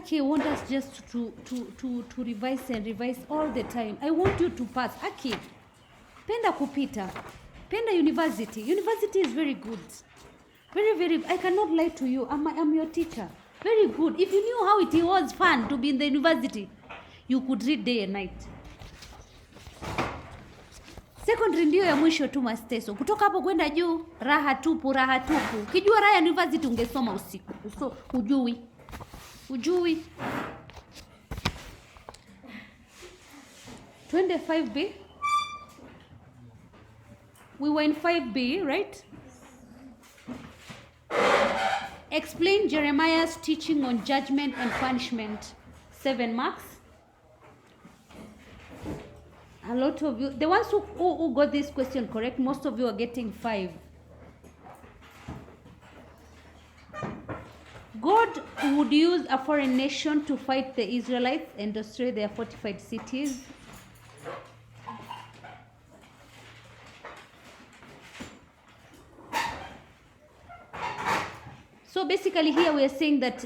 Aki, I want us just to revise and revise all the time. I want you to pass. Aki, penda kupita. Penda university. University is very good. Very, very, I cannot lie to you. I'm your teacher. Very good. If you knew how it was fun to be in the university, you could read day and night. Secondary ndio ya mwisho tu masteso. Kutoka hapo kwenda juu, raha tupu, raha tupu. Kijua raha ya university ungesoma usiku. So, hujui. 25B. We were in 5B, right? Explain Jeremiah's teaching on judgment and punishment. 7 marks. A lot of you, the ones who got this question correct, most of you are getting 5. God would use a foreign nation to fight the Israelites and destroy their fortified cities. So basically here we are saying that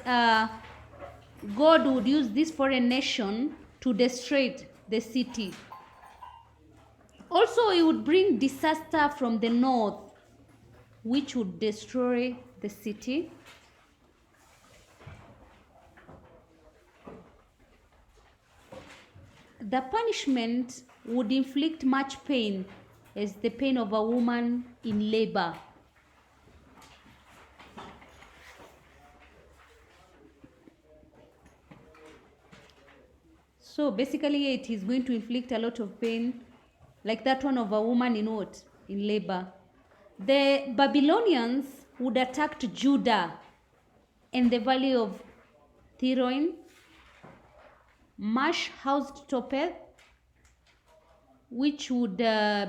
God would use this foreign nation to destroy the city. Also, he would bring disaster from the north, which would destroy the city. The punishment would inflict much pain, as the pain of a woman in labor. So basically it is going to inflict a lot of pain, like that one of a woman in what? In labor. The Babylonians would attack Judah and the valley of Theroin. Mash housed Topeth, which would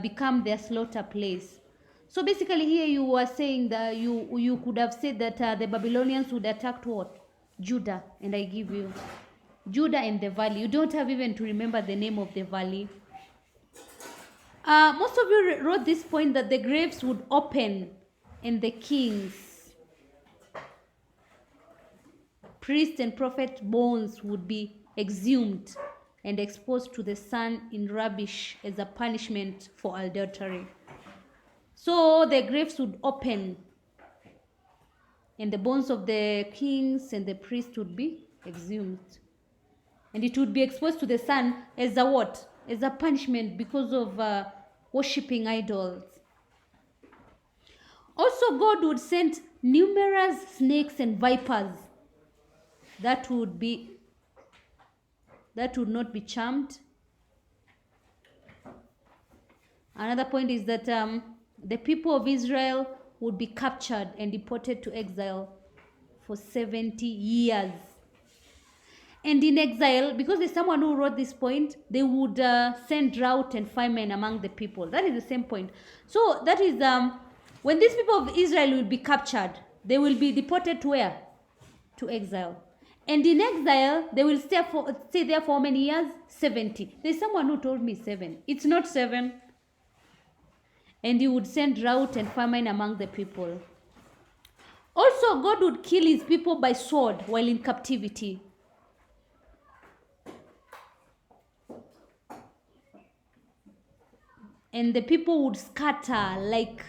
become their slaughter place. So basically here you were saying that you could have said that the Babylonians would attack what? Judah, and I give you Judah and the valley. You don't have even to remember the name of the valley. Most of you wrote this point that the graves would open and the kings, priests and prophet bones would be exhumed and exposed to the sun in rubbish as a punishment for adultery. So the graves would open and the bones of the kings and the priests would be exhumed. And it would be exposed to the sun as a what? As a punishment because of worshipping idols. Also, God would send numerous snakes and vipers that would not be charmed. Another point is that the people of Israel would be captured and deported to exile for 70 years. And in exile, because there's someone who wrote this point, they would send drought and famine among the people. That is the same point. So that is when these people of Israel will be captured, they will be deported to where? To exile. And in exile, they will stay there for how many years? 70. There's someone who told me 7. It's not 7. And he would send drought and famine among the people. Also, God would kill his people by sword while in captivity. And the people would scatter like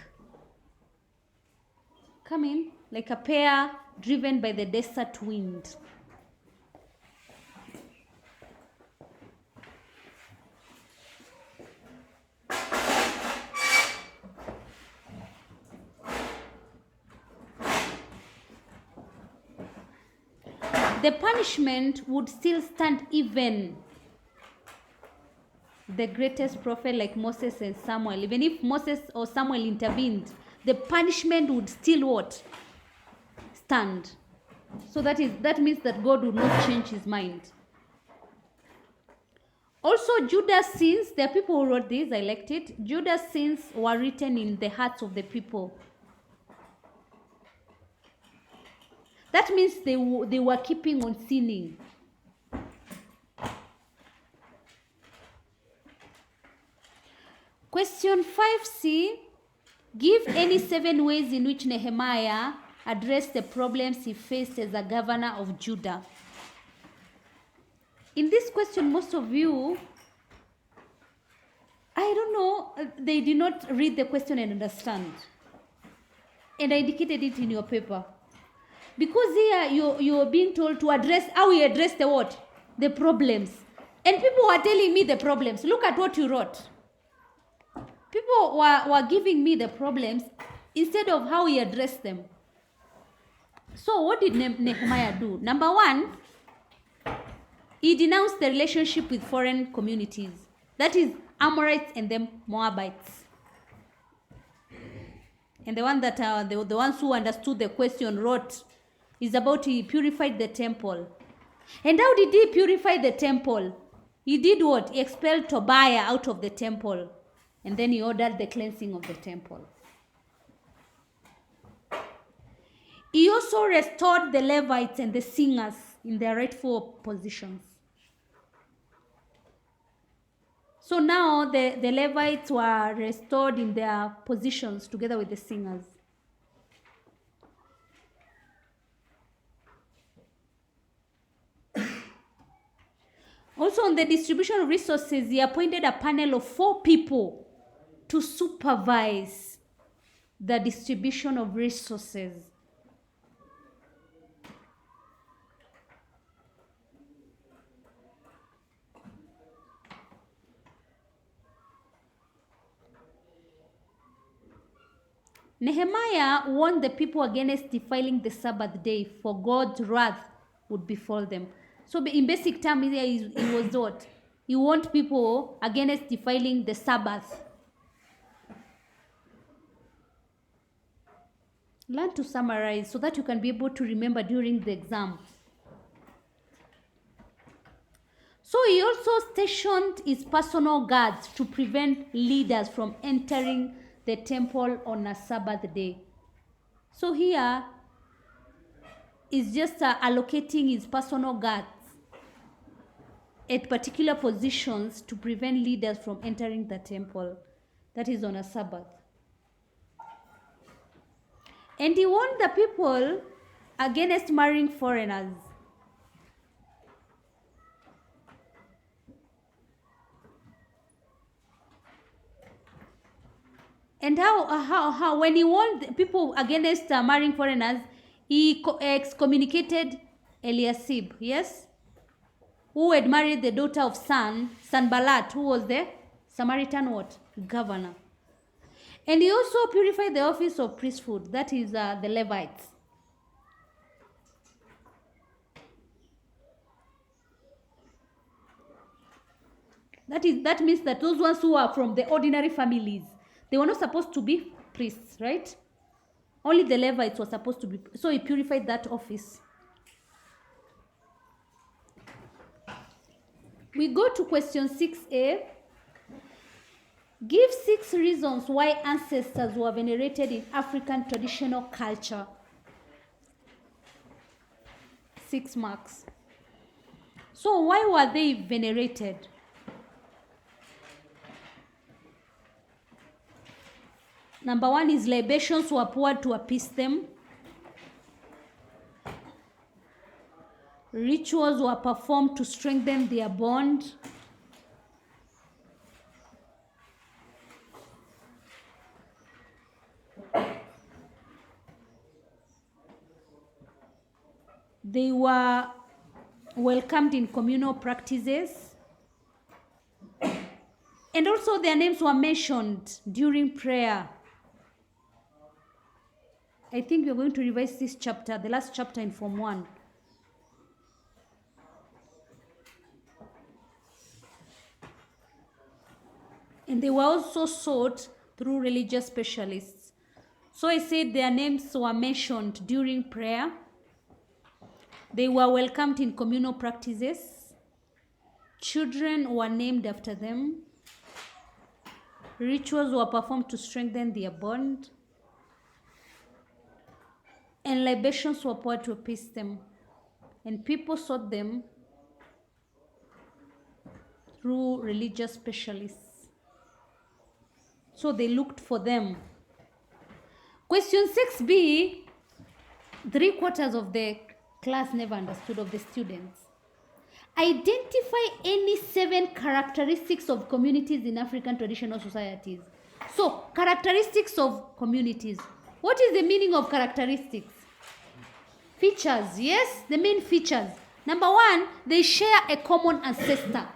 a pair driven by the desert wind. The punishment would still stand even the greatest prophet like Moses and Samuel. Even if Moses or Samuel intervened, the punishment would still what? Stand. So that means that God would not change his mind. Also, Judah's sins, there are people who wrote this, I liked it. Judah's sins were written in the hearts of the people. That means they were keeping on sinning. Question 5C. Give any 7 ways in which Nehemiah addressed the problems he faced as a governor of Judah. In this question, most of you, I don't know, they did not read the question and understand. And I indicated it in your paper. Because here you're being told to address how we address the what? The problems. And people were telling me the problems. Look at what you wrote. People were giving me the problems instead of how we address them. So what did Nehemiah do? Number one, he denounced the relationship with foreign communities. That is Amorites and the Moabites. And the one that the ones who understood the question wrote is about he purified the temple. And how did he purify the temple? He did what? He expelled Tobiah out of the temple. And then he ordered the cleansing of the temple. He also restored the Levites and the singers in their rightful positions. So now the Levites were restored in their positions together with the singers. Also, on the distribution of resources, he appointed a panel of 4 people to supervise the distribution of resources. Nehemiah warned the people against defiling the Sabbath day, for God's wrath would befall them. So in basic terms, he was what? He warned people against defiling the Sabbath. Learn to summarize so that you can be able to remember during the exam. So he also stationed his personal guards to prevent leaders from entering the temple on a Sabbath day. So here is just allocating his personal guards at particular positions to prevent leaders from entering the temple. That is on a Sabbath. And he warned the people against marrying foreigners. And how when he warned people against marrying foreigners, he excommunicated Eliasib, yes, who had married the daughter of Sanballat, who was the Samaritan what? Governor. And he also purified the office of priesthood, that is the Levites. That means that those ones who are from the ordinary families, they were not supposed to be priests, right? Only the Levites were supposed to be. So he purified that office. We go to question 6a. Give 6 reasons why ancestors were venerated in African traditional culture. 6 marks. So why were they venerated? Number 1 is libations were poured to appease them. Rituals were performed to strengthen their bond. They were welcomed in communal practices. And also their names were mentioned during prayer. I think we're going to revise this chapter, the last chapter in Form 1. And they were also sought through religious specialists. So I said their names were mentioned during prayer. They were welcomed in communal practices. Children were named after them. Rituals were performed to strengthen their bond. And libations were poured to appease them. And people sought them through religious specialists. So they looked for them. Question 6b, 3/4 of the class never understood, of the students. Identify any 7 characteristics of communities in African traditional societies. So, characteristics of communities. What is the meaning of characteristics? Features, yes, the main features. Number 1, they share a common ancestor.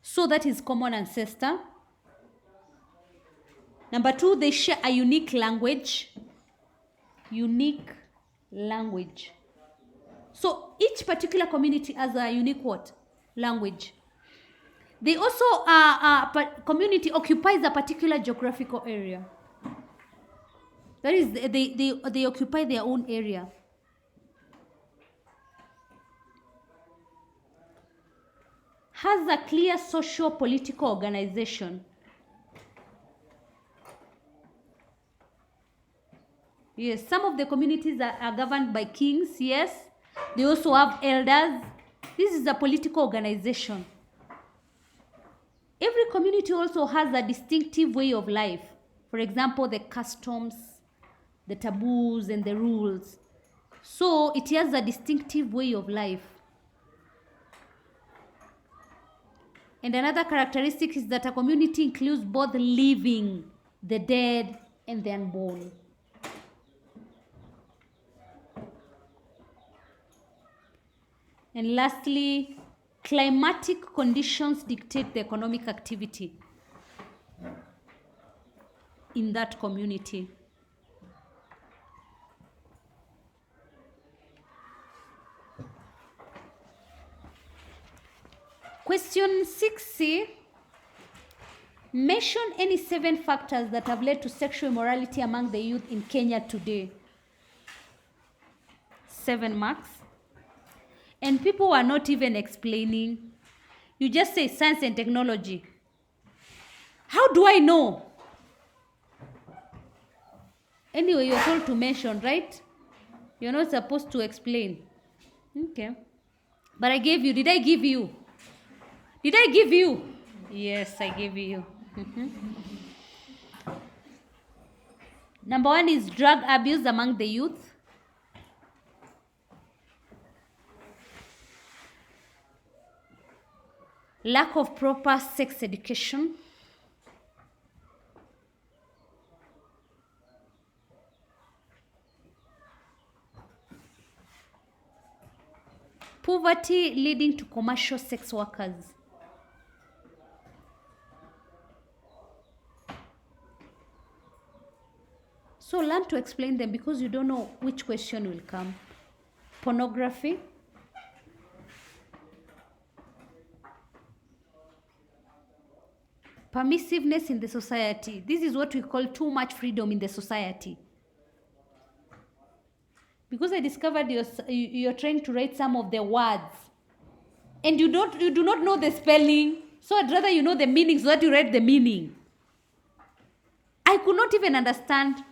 So that is common ancestor. Number 2, they share a unique language. Unique language. So each particular community has a unique what? Language. They also, community occupies a particular geographical area. That is, they occupy their own area. Has a clear social political organization. Yes, some of the communities are governed by kings, yes. They also have elders. This is a political organization. Every community also has a distinctive way of life. For example, the customs, the taboos, and the rules. So it has a distinctive way of life. And another characteristic is that a community includes both the living, the dead, and the unborn. And lastly, climatic conditions dictate the economic activity in that community. Question 6C. Mention any 7 factors that have led to sexual immorality among the youth in Kenya today. 7 marks. And people are not even explaining. You just say science and technology. How do I know? Anyway, you're told to mention, right? You're not supposed to explain. Okay. But I gave you. Did I give you? Did I give you? Yes, I gave you. Number 1 is drug abuse among the youth. Lack of proper sex education. Poverty leading to commercial sex workers. So learn to explain them because you don't know which question will come. Pornography. Permissiveness in the society. This is what we call too much freedom in the society. Because I discovered you're trying to write some of the words and you do not know the spelling, so I'd rather you know the meaning so that you write the meaning. I could not even understand.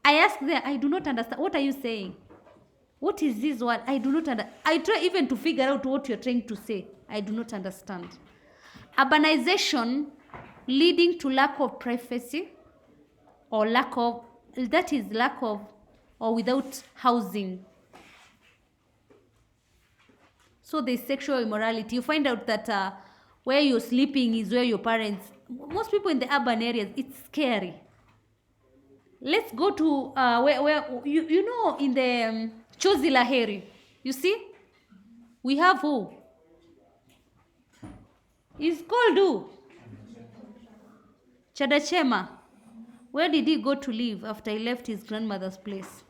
I asked them, I do not understand. What are you saying? What is this word? I do not understand. I try even to figure out what you're trying to say. I do not understand. Urbanization leading to lack of privacy or lack of or without housing. So there's sexual immorality. You find out that where you're sleeping is where your parents, most people in the urban areas, it's scary. Let's go to where you know in the Chozi Laheri, you see? We have who? It's called who? Chadachema. Where did he go to live after he left his grandmother's place?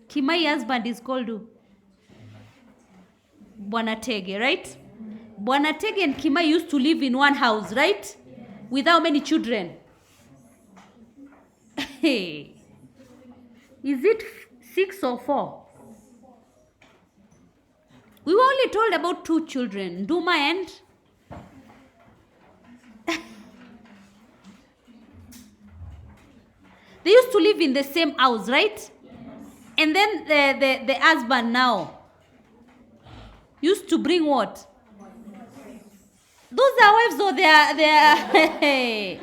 Kimai's husband is called who? Bwanatege, right? Bwanatege and Kimai used to live in one house, right? Yes. With how many children? Hey. Is it 6 or 4? We were only told about 2 children, Duma and they used to live in the same house, right? Yes. And then the husband now used to bring what? Those are wives or they are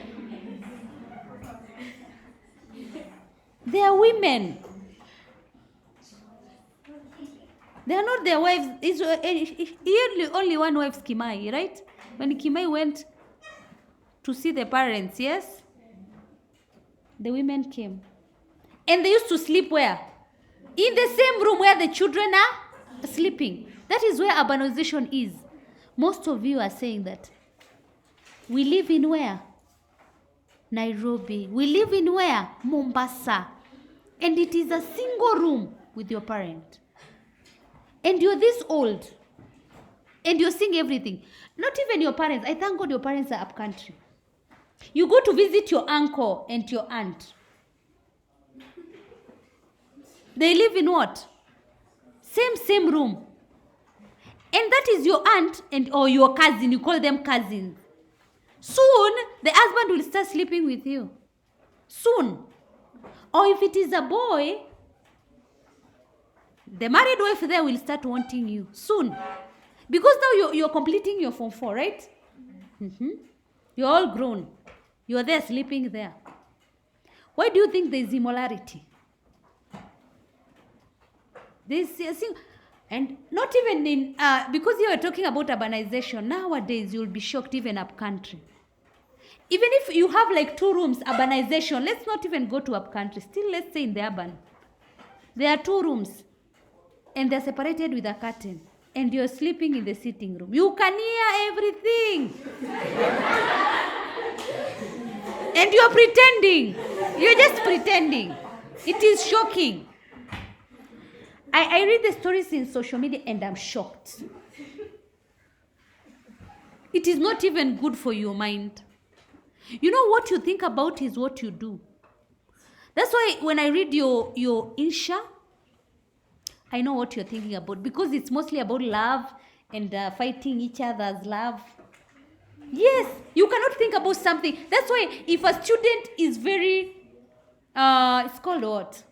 They are women. They are not their wives. He only one wife, Kimai, right? When Kimai went to see the parents, yes? The women came. And they used to sleep where? In the same room where the children are sleeping. That is where urbanization is. Most of you are saying that. We live in where? Nairobi. We live in where? Mombasa. And it is a single room with your parent. And you're this old. And you're seeing everything. Not even your parents. I thank God your parents are up country. You go to visit your uncle and your aunt. They live in what? Same room. And that is your aunt or your cousin. You call them cousins. Soon, the husband will start sleeping with you. Soon. Or if it is a boy, the married wife there will start wanting you. Soon. Because now you're completing your Form 4, right? Mm-hmm. You're all grown. You're there sleeping there. Why do you think there's immorality? And not even in, because you are talking about urbanization, nowadays you'll be shocked even up country. Even if you have like 2 rooms, urbanization, let's not even go to up country. Still, let's say in the urban. There are 2 rooms and they're separated with a curtain. And you're sleeping in the sitting room. You can hear everything. And you're pretending. You're just pretending. It is shocking. I read the stories in social media and I'm shocked. It is not even good for your mind. You know what you think about is what you do. That's why when I read your Insha, I know what you're thinking about because it's mostly about love and fighting each other's love. Yes, you cannot think about something. That's why if a student is very, it's called what?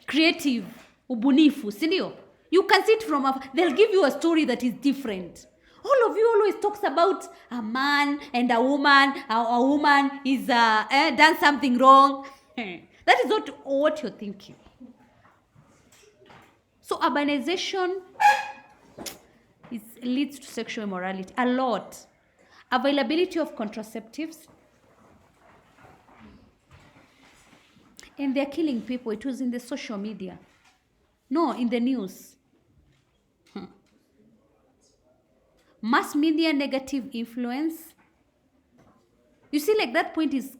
Creative, ubunifu, sindio? You can see it from afar. They'll give you a story that is different. All of you always talks about a man and a woman. A woman is done something wrong. That is not what you're thinking. So urbanization leads to sexual immorality a lot. Availability of contraceptives. And they're killing people. It was in the social media. No, in the news. Mass media negative influence. You see, like that point is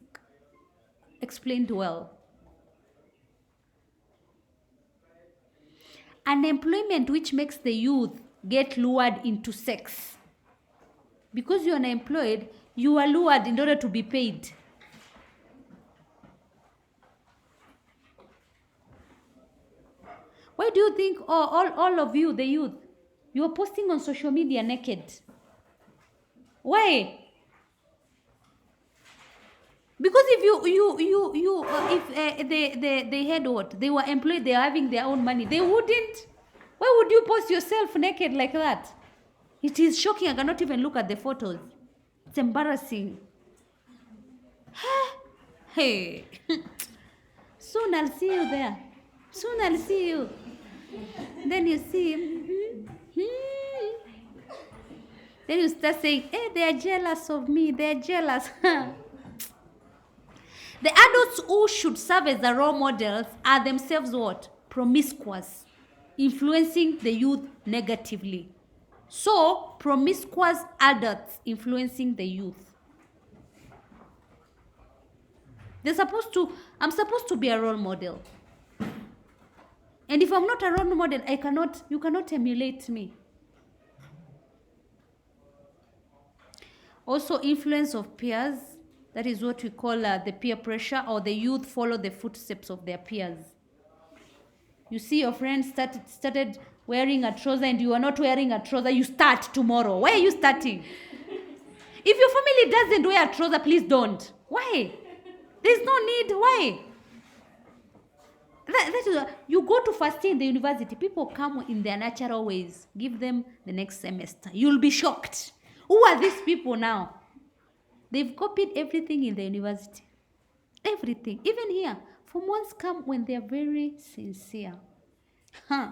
explained well. Unemployment which makes the youth get lured into sex. Because you're unemployed, you are lured in order to be paid. Why do you think all of you, the youth, you are posting on social media naked? Why? Because if they had what? They were employed, they are having their own money. They wouldn't. Why would you post yourself naked like that? It is shocking. I cannot even look at the photos. It's embarrassing. Hey. Soon I'll see you there. Soon I'll see you. Then you see. Then you start saying, hey, they are jealous of me. They are jealous. The adults who should serve as the role models are themselves what? Promiscuous, influencing the youth negatively. So, promiscuous adults influencing the youth. I'm supposed to be a role model. And if I'm not a role model, you cannot emulate me. Also, influence of peers. That is what we call the peer pressure, or the youth follow the footsteps of their peers. You see your friend started wearing a trouser and you are not wearing a trouser, you start tomorrow. Why are you starting? If your family doesn't wear a trouser, please don't. Why? There's no need. Why? That is, you go to first year in the university, people come in their natural ways. Give them the next semester. You'll be shocked. Who are these people now? They've copied everything in the university. Everything. Even here. Form 1s come when they are very sincere. Huh.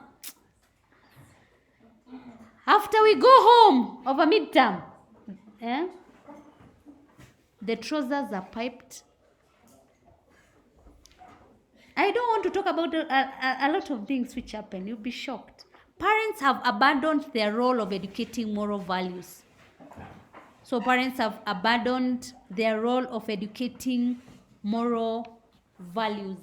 After we go home over midterm, the trousers are piped. I don't want to talk about a lot of things which happen. You'll be shocked. Parents have abandoned their role of educating moral values. So parents have abandoned their role of educating moral values.